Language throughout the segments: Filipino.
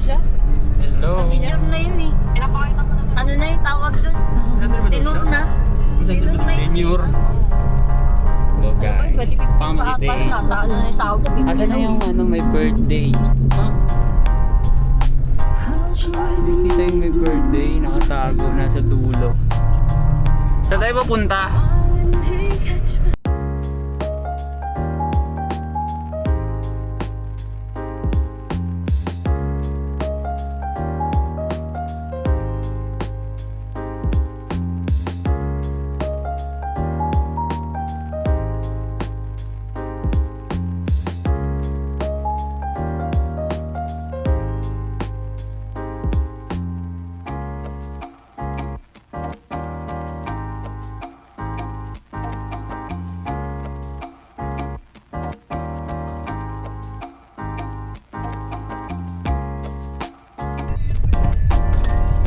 siya. Hello. Senior na yun eh. Pinapakita mo naman. Ano na yung tawag dun? Tenor na. Tenor na yun. Tenure. Hello Ay, guys. 2015 Family pa. day. Parang nasa ano na yung sahod ko. Asan na yung ano, may birthday? Ha? Hindi kita yung may birthday. Nakatago na sa dulo. Saan tayo papunta?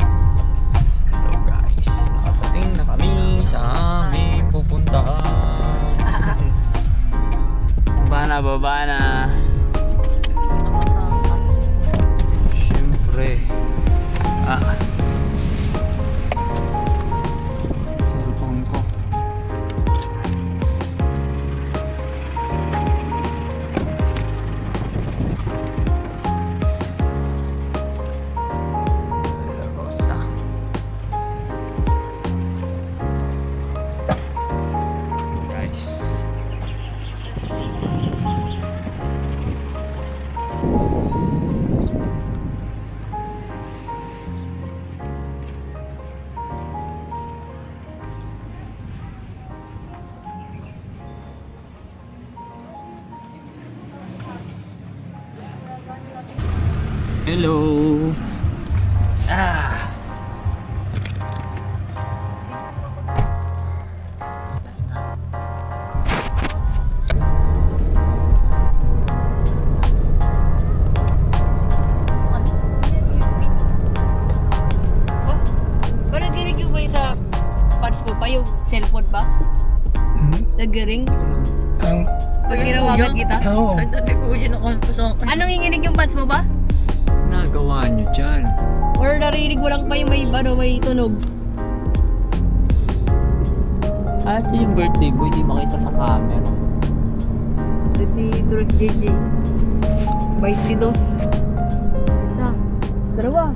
Hello guys. Nakarating na kami sa aming pupuntahan. Baba na. Siyempre. Cellphone ko. Rosa. Guys. Hello. Parang dinig yung ba yung sa pads mo pa yung cellphone ba? Nag-ring? Pag ginawagan kita? Oo. Ay, dati ko yun ako sa Anong inginig yung pads mo ba? Nagawa nyo dyan. Or narinig mo lang pa yung may, ano, may tunog? Kasi yung birthday boy, di makita sa camera. Dati Turos JJ. 22. Isa. Dalawa.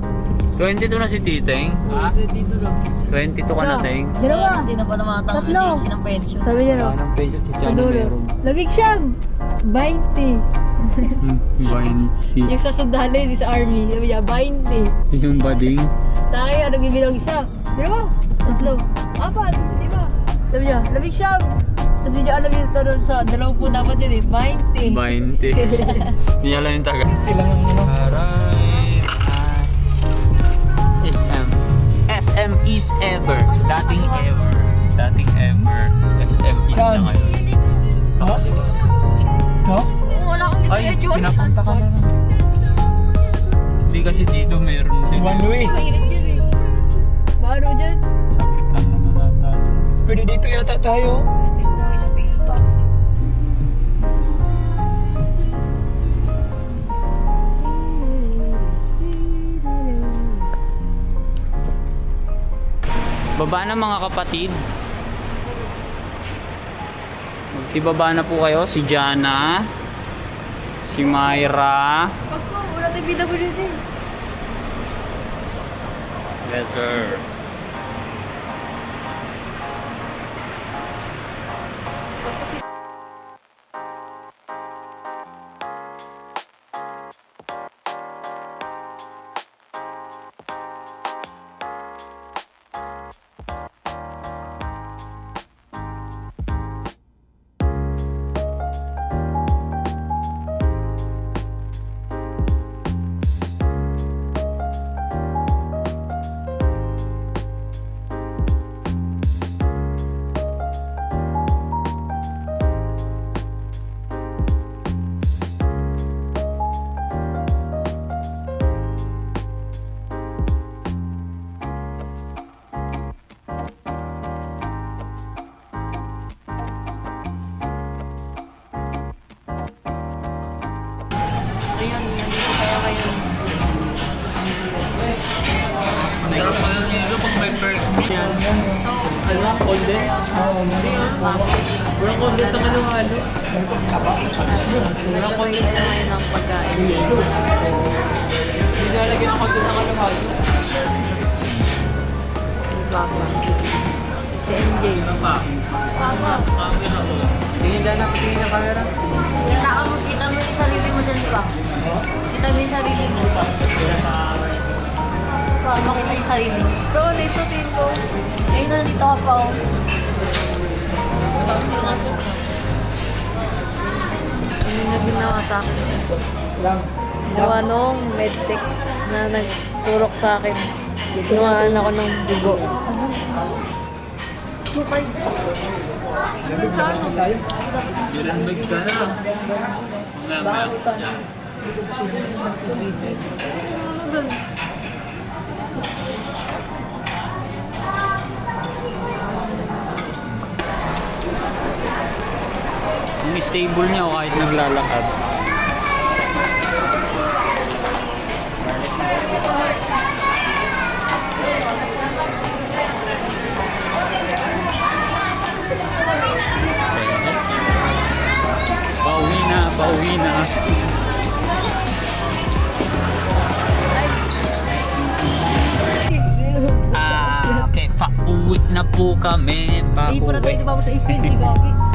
22 na si Titeng. 22 lang. 22 ka na, Teng. Dalawa. Hindi na pa namatang Tatlo. ng pension. Sabi niya no? Wala ng peso si Sa Johnny dulo. meron. Labig siyam. 20. 20. Yung sa sundalo yun sa army. Sabi niya, 20. Yung bading. Takay, ano bibilang isa? Dalawa. Tatlo. Apat. Lima. Sabi niya, labig siyam. Tapos di niya alam yung tanong sa dalawa po dapat yun eh. 20. 20. Hindi alam yung taga. Ilang ang ano? Aray. SM. SM is ever. Dating ever. Dating ever. SM is Saan? na ngayon. Ha? Ha? Wala akong Ay, medyo. pinapunta ka na lang. Hindi kasi dito meron din. One way. Mainit dyan eh. Paano dyan? Sakit lang naman natin. Pwede dito yata tayo. May space pa. Baba na mga kapatid. Magsibaba na po kayo. Si Jana. Si Myra. Pag ko, wala tayong BWD. Yes sir. Ano? Condense? Walang condense sa halo-halo. Walang condense. Ngayon ng pagkain. Hindi nalagyan ng condense sa halo-halo. Papa. Si MJ. Papa. Tingin dyan na, tingin ng camera. Kita mo yung sarili mo dyan pa. Kita mo yung sarili mo. Pa, makita yung sarili. So, dito, dito. Ayun na, dito ka pa oh. Hindi na ginawa sa akin. Ginawa nung medtech na nagturok sa akin. Ginawa ako ng dugo. Sukay. Hanggang sa ano? Ilanbag ka na. Bakutan. Doon. Yung stable niya o kahit naglalakad. Pauwi na, pauwi na. Okay, pauwi na po kami. Hindi po na tayo Pauwi. di ba sa isip si Gagi?